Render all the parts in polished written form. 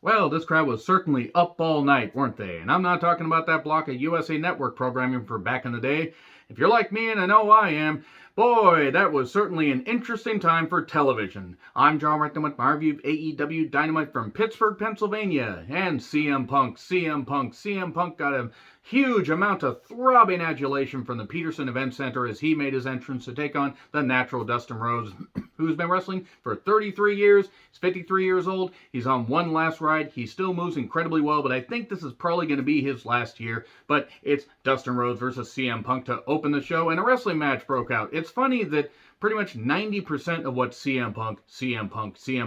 Well, this crowd was certainly up all night, weren't they? And I'm not talking about that block of USA Network programming from back in the day. If you're like me, and I know I am, boy, that was certainly an interesting time for television. I'm John Reckman with my review of AEW Dynamite from Pittsburgh, Pennsylvania. And CM Punk got a huge amount of throbbing adulation from the Peterson Event Center as he made his entrance to take on the natural Dustin Rhodes, who's been wrestling for 33 years. He's 53 years old. He's on one last ride. He still moves incredibly well, but I think this is probably going to be his last year. But it's Dustin Rhodes versus CM Punk to open the show, and a wrestling match broke out. It's funny that pretty much 90% of what CM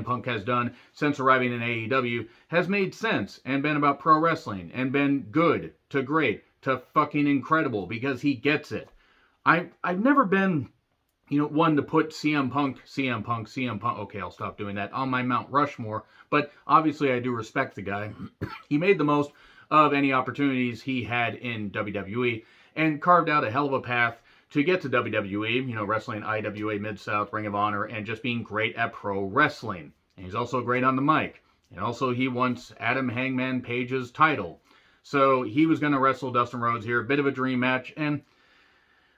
Punk has done since arriving in AEW has made sense and been about pro wrestling and been good to great to fucking incredible because he gets it. I've never been, one to put CM Punk. Okay, I'll stop doing that on my Mount Rushmore, but obviously I do respect the guy. He made the most of any opportunities he had in WWE and carved out a hell of a path to get to WWE, wrestling IWA, Mid-South, Ring of Honor, and just being great at pro wrestling. And he's also great on the mic. And also he wants Adam Hangman Page's title. So he was going to wrestle Dustin Rhodes here. A bit of a dream match. And,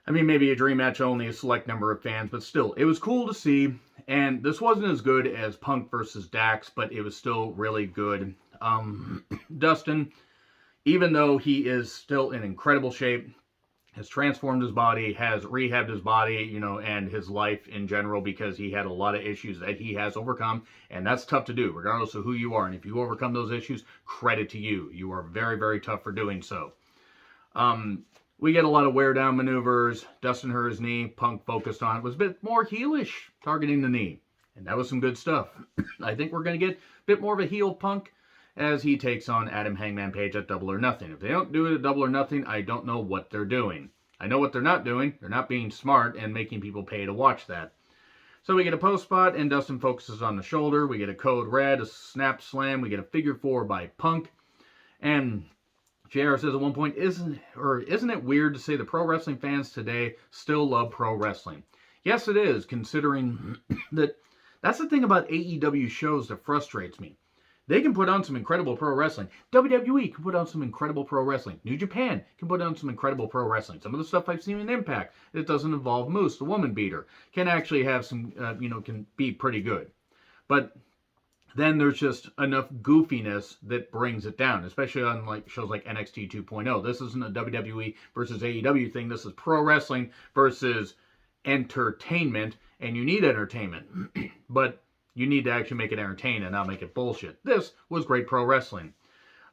maybe a dream match only a select number of fans. But still, it was cool to see. And this wasn't as good as Punk versus Dax, but it was still really good. Dustin, even though he is still in incredible shape, has transformed his body, has rehabbed his body, and his life in general because he had a lot of issues that he has overcome, and that's tough to do, regardless of who you are. And if you overcome those issues, credit to you. You are very, very tough for doing so. We get a lot of wear-down maneuvers. Dustin hurt his knee. Punk focused on it. Was a bit more heelish, targeting the knee. And that was some good stuff. I think we're going to get a bit more of a heel Punk as he takes on Adam Hangman Page at Double or Nothing. If they don't do it at Double or Nothing, I don't know what they're doing. I know what they're not doing. They're not being smart and making people pay to watch that. So we get a post spot, and Dustin focuses on the shoulder. We get a code red, a snap slam. We get a figure four by Punk. And JR says at one point, isn't it weird to say the pro wrestling fans today still love pro wrestling? Yes, it is, considering that's the thing about AEW shows that frustrates me. They can put on some incredible pro wrestling. WWE can put on some incredible pro wrestling. New Japan can put on some incredible pro wrestling. Some of the stuff I've seen in Impact that doesn't involve Moose, the woman beater, can actually have some, can be pretty good. But then there's just enough goofiness that brings it down, especially on shows like NXT 2.0. This isn't a WWE versus AEW thing. This is pro wrestling versus entertainment, and you need entertainment. But you need to actually make it entertaining and not make it bullshit. This was great pro wrestling.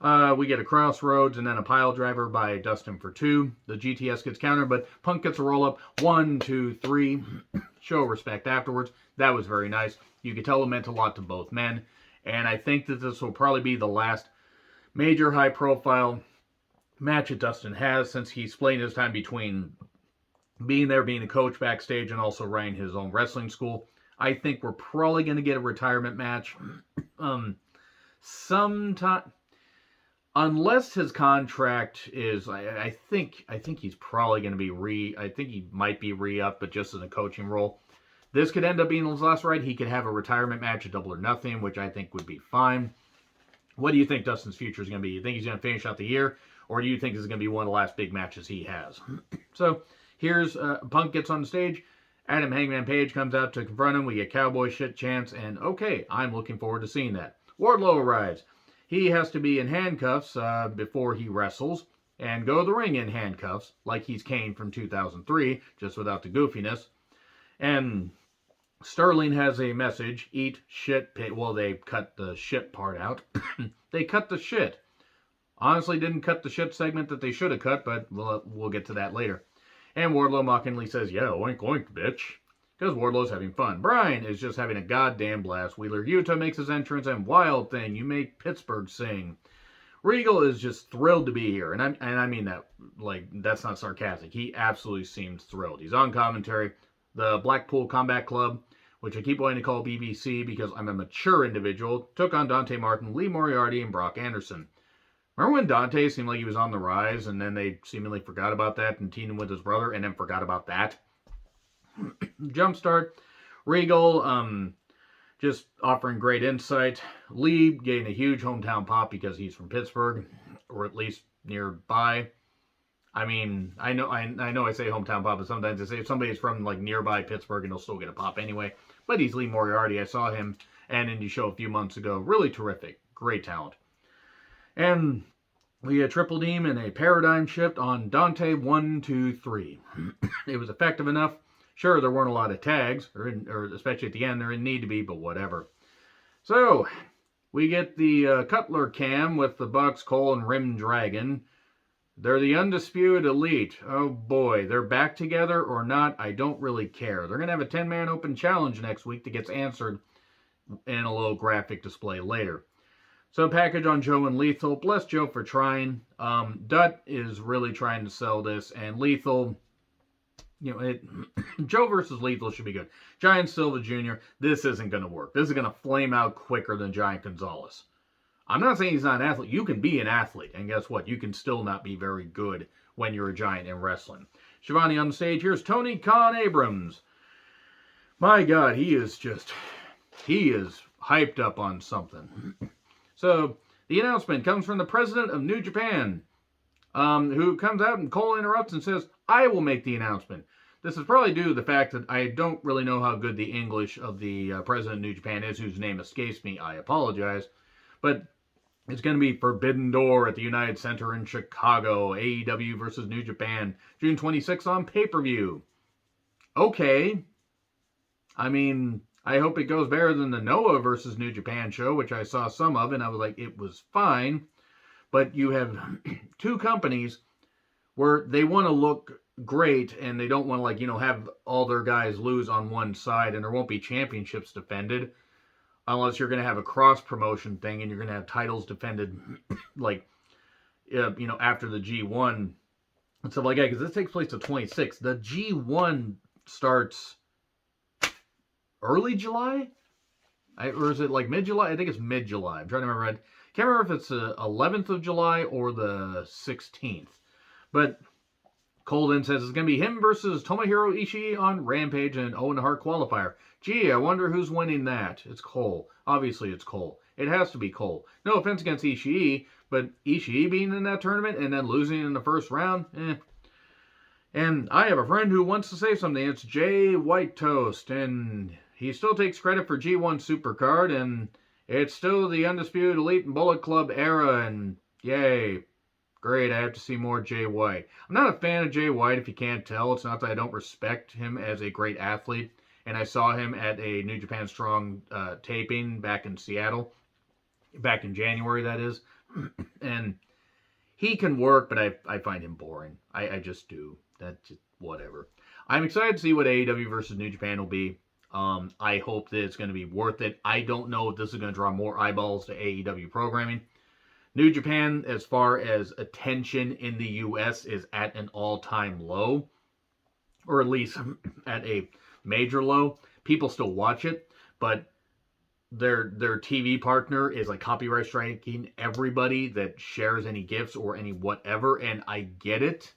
We get a crossroads and then a pile driver by Dustin for 2. The GTS gets countered, but Punk gets a roll up. 1, 2, 3. Show respect afterwards. That was very nice. You could tell it meant a lot to both men. And I think that this will probably be the last major high profile match that Dustin has, since he's splitting his time between being a coach backstage and also running his own wrestling school. I think we're probably going to get a retirement match sometime, unless his contract is. I think he's probably going to be I think he might be re-up, but just in a coaching role. This could end up being his last ride. He could have a retirement match at Double or Nothing, which I think would be fine. What do you think Dustin's future is going to be? You think he's going to finish out the year, or do you think this is going to be one of the last big matches he has? So here's Punk gets on the stage. Adam Hangman Page comes out to confront him. We get cowboy shit chants, and okay, I'm looking forward to seeing that. Wardlow arrives. He has to be in handcuffs before he wrestles, and go to the ring in handcuffs, like he's Kane from 2003, just without the goofiness. And Sterling has a message: eat shit. Well, they cut the shit part out. They cut the shit. Honestly, didn't cut the shit segment that they should have cut, but we'll get to that later. And Wardlow mockingly says, yeah, oink oink, bitch. Because Wardlow's having fun. Bryan is just having a goddamn blast. Wheeler Yuta makes his entrance, and Wild Thing, you make Pittsburgh sing. Regal is just thrilled to be here. And I mean that, that's not sarcastic. He absolutely seems thrilled. He's on commentary. The Blackpool Combat Club, which I keep wanting to call BBC because I'm a mature individual, took on Dante Martin, Lee Moriarty, and Brock Anderson. Remember when Dante seemed like he was on the rise, and then they seemingly forgot about that and teamed him with his brother, and then forgot about that? Jumpstart. Regal just offering great insight. Lee getting a huge hometown pop because he's from Pittsburgh, or at least nearby. I mean, I know I say hometown pop, but sometimes I say if somebody's from like nearby Pittsburgh and they'll still get a pop anyway. But he's Lee Moriarty. I saw him at an indie show a few months ago. Really terrific. Great talent. And we had Triple Deem in a paradigm shift on Dante 1, 2, 3. It was effective enough. Sure, there weren't a lot of tags, or especially at the end, there didn't need to be, but whatever. So, we get the Cutler cam with the Bucks, Cole, and Rim Dragon. They're the undisputed elite. Oh boy, they're back together or not, I don't really care. They're going to have a 10-man open challenge next week that gets answered in a little graphic display later. So package on Joe and Lethal. Bless Joe for trying. Dutt is really trying to sell this, and Lethal, Joe versus Lethal should be good. Giant Silva Jr., this isn't going to work. This is going to flame out quicker than Giant Gonzalez. I'm not saying he's not an athlete. You can be an athlete, and guess what? You can still not be very good when you're a giant in wrestling. Shivani on the stage. Here's Tony Khan Abrams. My God, he is hyped up on something. So, the announcement comes from the president of New Japan, who comes out and Cole interrupts and says, I will make the announcement. This is probably due to the fact that I don't really know how good the English of the president of New Japan is, whose name escapes me. I apologize. But it's going to be Forbidden Door at the United Center in Chicago. AEW versus New Japan. June 26th on pay-per-view. Okay. I mean, I hope it goes better than the Noah versus New Japan show, which I saw some of, and I was like, it was fine. But you have two companies where they want to look great, and they don't want to, have all their guys lose on one side, and there won't be championships defended. Unless you're going to have a cross-promotion thing and you're going to have titles defended, after the G1 and stuff like that. Because this takes place the 26th. The G1 starts early July? Or is it mid-July? I think it's mid-July. I'm trying to remember. I can't remember if it's the 11th of July or the 16th. But Cole then says it's going to be him versus Tomohiro Ishii on Rampage and Owen Hart qualifier. Gee, I wonder who's winning that. It's Cole. Obviously, it's Cole. It has to be Cole. No offense against Ishii, but Ishii being in that tournament and then losing in the first round, And I have a friend who wants to say something. It's Jay White Toast, and he still takes credit for G1 Supercard, and it's still the Undisputed Elite and Bullet Club era, and yay. Great, I have to see more Jay White. I'm not a fan of Jay White, if you can't tell. It's not that I don't respect him as a great athlete. And I saw him at a New Japan Strong taping back in Seattle. Back in January, that is. And he can work, but I find him boring. I just do. That's just whatever. I'm excited to see what AEW versus New Japan will be. I hope that it's going to be worth it. I don't know if this is going to draw more eyeballs to AEW programming. New Japan, as far as attention in the U.S., is at an all-time low. Or at least at a major low. People still watch it, but their TV partner is copyright striking everybody that shares any GIFs or any whatever, and I get it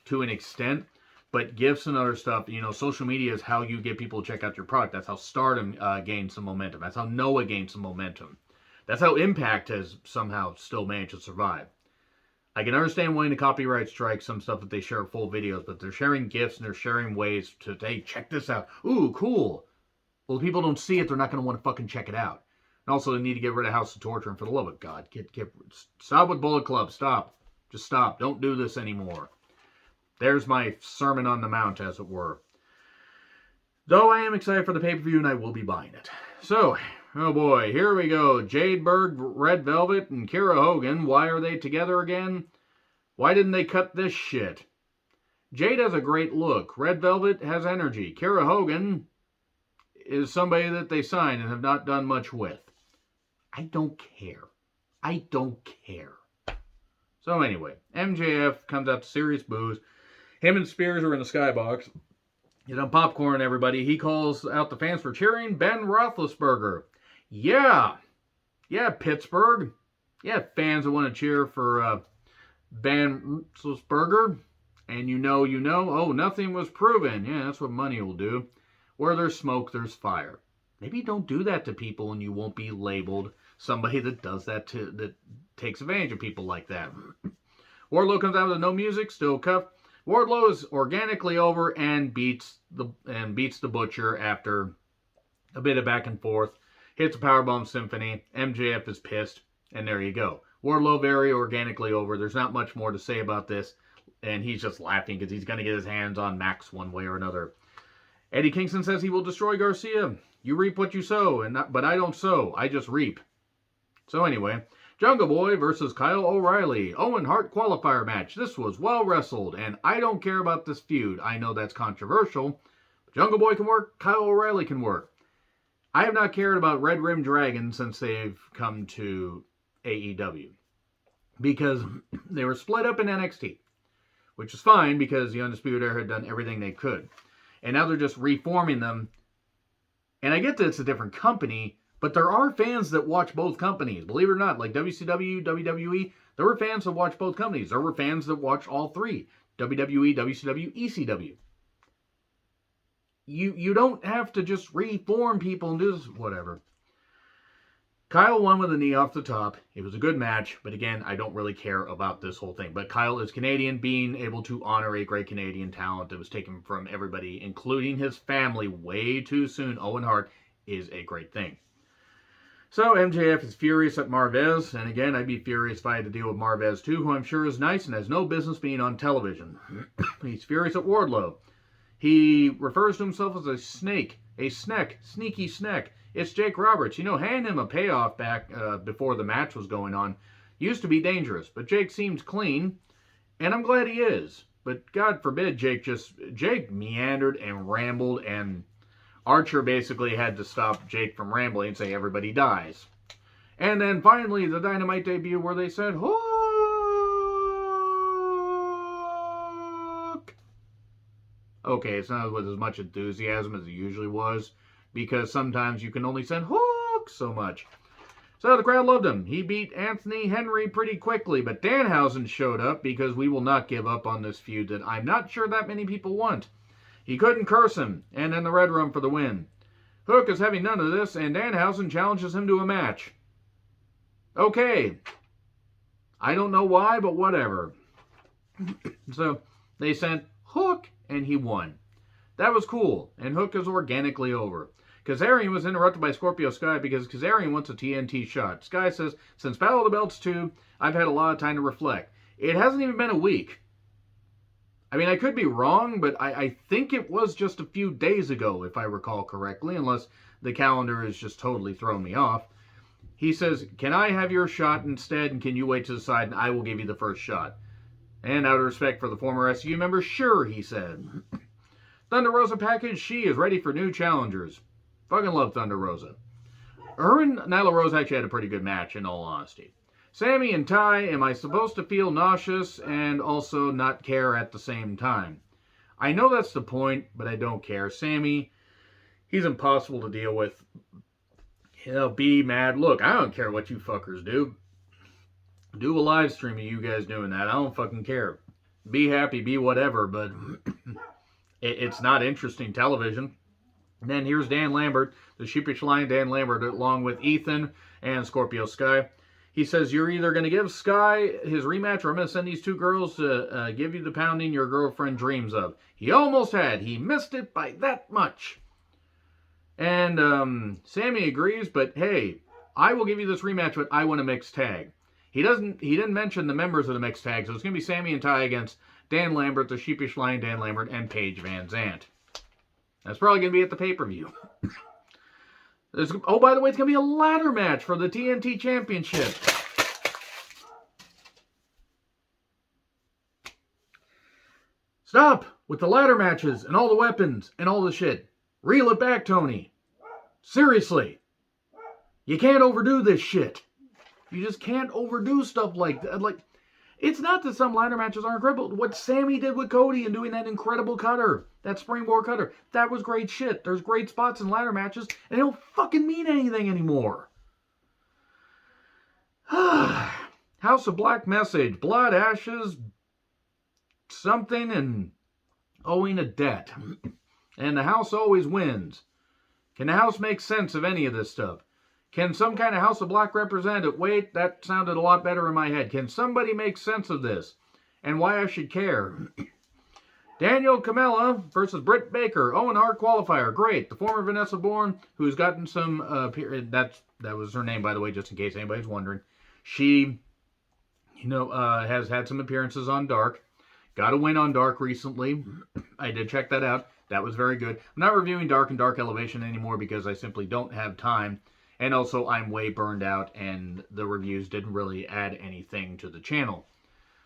to an extent, but GIFs and other stuff, social media is how you get people to check out your product. That's how Stardom gained some momentum. That's how Noah gained some momentum. That's how Impact has somehow still managed to survive. I can understand wanting to copyright strike some stuff that they share full videos, but they're sharing GIFs and they're sharing ways to, hey, check this out. Ooh, cool. Well, if people don't see it, they're not going to want to fucking check it out. And also, they need to get rid of House of Torture, and for the love of God, stop with Bullet Club. Stop. Just stop. Don't do this anymore. There's my Sermon on the Mount, as it were. Though I am excited for the pay-per-view, and I will be buying it. So, oh boy, here we go. Jade Berg, Red Velvet, and Kira Hogan. Why are they together again? Why didn't they cut this shit? Jade has a great look. Red Velvet has energy. Kira Hogan is somebody that they signed and have not done much with. I don't care. I don't care. So anyway, MJF comes out to Serious Booze. Him and Spears are in the skybox. He's on popcorn, everybody. He calls out the fans for cheering Ben Roethlisberger. Yeah, Pittsburgh. Yeah, fans that want to cheer for Ben Roethlisberger. And you know. Oh, nothing was proven. Yeah, that's what money will do. Where there's smoke, there's fire. maybe don't do that to people and you won't be labeled somebody that does that that takes advantage of people like that. Wardlow comes out with no music, still cuffed. Wardlow is organically over and beats the Butcher after a bit of back and forth. Hits a powerbomb symphony. MJF is pissed, and there you go. Wardlow very organically over. There's not much more to say about this, and he's just laughing because he's going to get his hands on Max one way or another. Eddie Kingston says he will destroy Garcia. You reap what you sow, but I don't sow. I just reap. So anyway, Jungle Boy versus Kyle O'Reilly. Owen Hart qualifier match. This was well wrestled, and I don't care about this feud. I know that's controversial. But Jungle Boy can work. Kyle O'Reilly can work. I have not cared about Red Rim Dragon since they've come to AEW. Because they were split up in NXT. Which is fine because the Undisputed Era had done everything they could. And now they're just reforming them. And I get that it's a different company, but there are fans that watch both companies. Believe it or not, like WCW, WWE, there were fans that watch both companies. There were fans that watch all three. WWE, WCW, ECW. You don't have to just reform people and do this, whatever. Kyle won with a knee off the top. It was a good match, but again, I don't really care about this whole thing. But Kyle is Canadian, being able to honor a great Canadian talent that was taken from everybody, including his family, way too soon. Owen Hart is a great thing. So MJF is furious at Marvez, and again, I'd be furious if I had to deal with Marvez too, who I'm sure is nice and has no business being on television. He's furious at Wardlow. He refers to himself as a snake, sneaky snack. It's Jake Roberts. Hand him a payoff back before the match was going on. Used to be dangerous, but Jake seems clean, and I'm glad he is. But God forbid Jake meandered and rambled, and Archer basically had to stop Jake from rambling and say everybody dies. And then finally the Dynamite debut where they said, Hook! Okay, it's not with as much enthusiasm as it usually was, because sometimes you can only send Hook so much. So the crowd loved him. He beat Anthony Henry pretty quickly, but Danhausen showed up because we will not give up on this feud that I'm not sure that many people want. He couldn't curse him, and in the Red Room for the win. Hook is having none of this, and Danhausen challenges him to a match. Okay. I don't know why, but whatever. So they sent Hook, and he won. That was cool, and Hook is organically over. Kazarian was interrupted by Scorpio Sky because Kazarian wants a TNT shot. Sky says, since Battle of the Belts 2, I've had a lot of time to reflect. It hasn't even been a week. I mean, I could be wrong, but I think it was just a few days ago, if I recall correctly, unless the calendar has just totally thrown me off. He says, can I have your shot instead, and can you wait to the side, and I will give you the first shot. And out of respect for the former SU member, sure, he said. Thunder Rosa package, she is ready for new challengers. Fucking love Thunder Rosa. Her and Nyla Rose actually had a pretty good match, in all honesty. Sammy and Ty, am I supposed to feel nauseous and also not care at the same time? I know that's the point, but I don't care. Sammy, he's impossible to deal with. Be mad. Look, I don't care what you fuckers do. Do a live stream of you guys doing that. I don't fucking care. Be happy, be whatever, but it's not interesting television. And then here's Dan Lambert, the sheepish lion Dan Lambert, along with Ethan and Scorpio Sky. He says, you're either going to give Sky his rematch or I'm going to send these two girls to give you the pounding your girlfriend dreams of. He almost had. He missed it by that much. And Sammy agrees, but hey, I will give you this rematch, but I want a mixed tag. He didn't mention the members of the mixed tag, so it's going to be Sammy and Ty against Dan Lambert, the sheepish lion Dan Lambert, and Paige Van Zandt. That's probably going to be at the pay-per-view. Oh, by the way, it's going to be a ladder match for the TNT Championship. Stop with the ladder matches and all the weapons and all the shit. Reel it back, Tony. Seriously. You can't overdo this shit. You just can't overdo stuff like that. Like, it's not that some ladder matches are incredible. What Sammy did with Cody and doing that incredible cutter, that springboard cutter, that was great shit. There's great spots in ladder matches, and they don't fucking mean anything anymore. House of Black message, blood, ashes, something, and owing a debt. And the house always wins. Can the House make sense of any of this stuff? Can some kind of House of Black representative, wait, that sounded a lot better in my head. Can somebody make sense of this? And why I should care? Daniel Kamela versus Britt Baker. Owen Hart qualifier. Great. The former Vanessa Bourne, who's gotten some, that was her name, by the way, just in case anybody's wondering. She, has had some appearances on Dark. Got a win on Dark recently. I did check that out. That was very good. I'm not reviewing Dark and Dark Elevation anymore because I simply don't have time. And also, I'm way burned out, and the reviews didn't really add anything to the channel.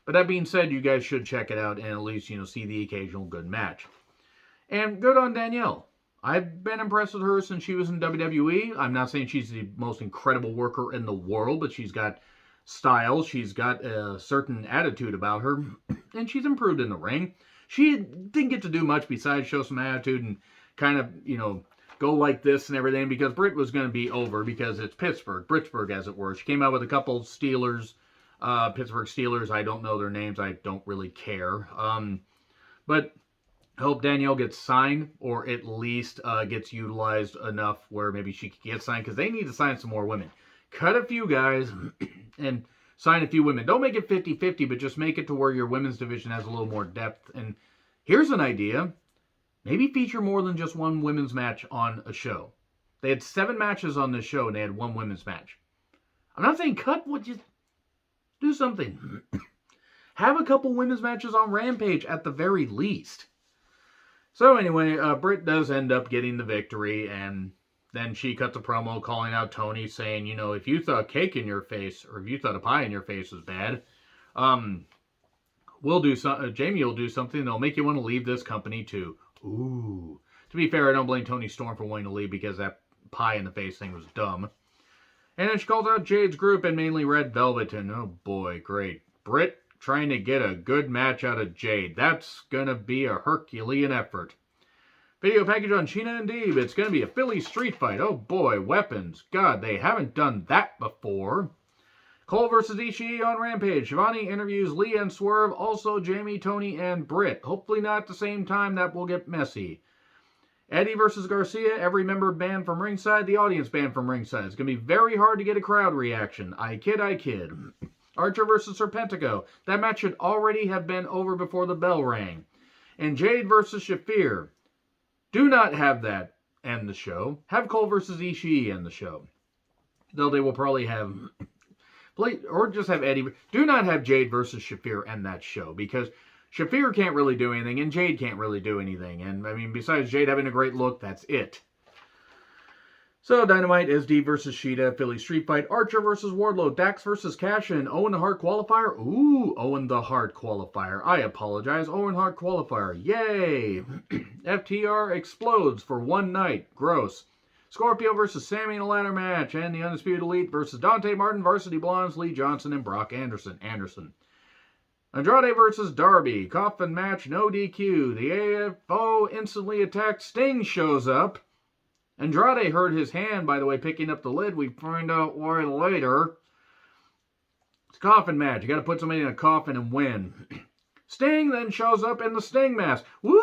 But that being said, you guys should check it out and at least, see the occasional good match. And good on Danielle. I've been impressed with her since she was in WWE. I'm not saying she's the most incredible worker in the world, but she's got style. She's got a certain attitude about her, and she's improved in the ring. She didn't get to do much besides show some attitude and kind of, go like this and everything, because Britt was going to be over because it's Pittsburgh, as it were. She came out with a couple Steelers, Pittsburgh Steelers. I don't know their names. I don't really care. But I hope Danielle gets signed, or at least gets utilized enough where maybe she could get signed, because they need to sign some more women. Cut a few guys and sign a few women. Don't make it 50-50, but just make it to where your women's division has a little more depth. And here's an idea. Maybe feature more than just one women's match on a show. They had 7 matches on this show, and they had 1 women's match. I'm not saying cut, just do something. Have a couple women's matches on Rampage at the very least. So anyway, Britt does end up getting the victory, and then she cuts a promo calling out Tony, saying, if you thought cake in your face, or if you thought a pie in your face was bad, we'll do Jamie will do something that'll make you want to leave this company too. Ooh. To be fair, I don't blame Tony Storm for wanting to leave because that pie in the face thing was dumb. And then she calls out Jade's group and mainly Red Velvet, and oh boy, great. Britt trying to get a good match out of Jade. That's going to be a Herculean effort. Video package on Sheena and Deeb. It's going to be a Philly street fight. Oh boy, weapons. God, they haven't done that before. Cole versus Ishii on Rampage. Shivani interviews Lee and Swerve. Also Jamie, Tony, and Britt. Hopefully not at the same time. That will get messy. Eddie versus Garcia. Every member banned from ringside. The audience banned from ringside. It's going to be very hard to get a crowd reaction. I kid. Archer versus Serpentico. That match should already have been over before the bell rang. And Jade versus Shafir. Do not have that end the show. Have Cole versus Ishii end the show. Though they will probably have... Or just have Eddie. Do not have Jade versus Shafir end that show, because Shafir can't really do anything, and Jade can't really do anything. And, besides Jade having a great look, that's it. So, Dynamite, SD versus Sheeta, Philly Street Fight, Archer versus Wardlow, Dax versus Cashin, Owen the Hart qualifier. Ooh, Owen the Hart qualifier. I apologize, Owen Hart qualifier. Yay! FTR explodes for one night. Gross. Scorpio versus Sammy in a ladder match, and the Undisputed Elite versus Dante Martin, Varsity Blondes, Lee Johnson, and Brock Anderson. Andrade versus Darby, coffin match, no DQ. The AFO instantly attacked. Sting shows up. Andrade hurt his hand, by the way, picking up the lid. We find out why later. It's a coffin match. You got to put somebody in a coffin and win. Sting then shows up in the Sting mask. Woo!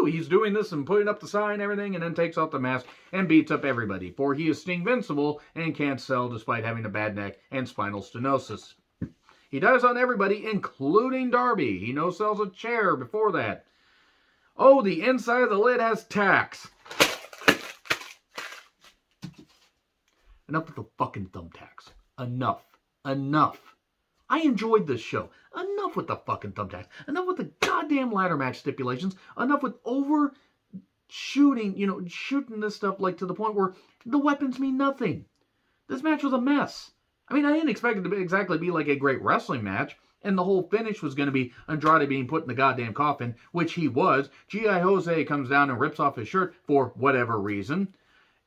He's doing this and putting up the sign and everything, and then takes off the mask and beats up everybody. For he is Sting-vincible and can't sell despite having a bad neck and spinal stenosis. He dies on everybody, including Darby. He no-sells a chair before that. Oh, the inside of the lid has tacks. Enough with the fucking thumbtacks. Enough. I enjoyed this show. Enough with the fucking thumbtacks. Enough with the goddamn ladder match stipulations. Enough with shooting this stuff to the point where the weapons mean nothing. This match was a mess. I didn't expect it to exactly be like a great wrestling match, and the whole finish was going to be Andrade being put in the goddamn coffin, which he was. G.I. Jose comes down and rips off his shirt for whatever reason,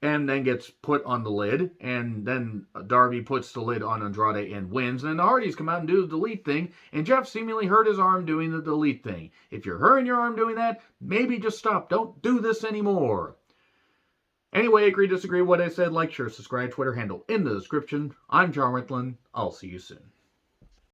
and then gets put on the lid, and then Darby puts the lid on Andrade and wins, and then the Hardys come out and do the delete thing, and Jeff seemingly hurt his arm doing the delete thing. If you're hurting your arm doing that, maybe just stop. Don't do this anymore. Anyway, agree, disagree, what I said, like, share, subscribe, Twitter handle in the description. I'm John Ritlin. I'll see you soon.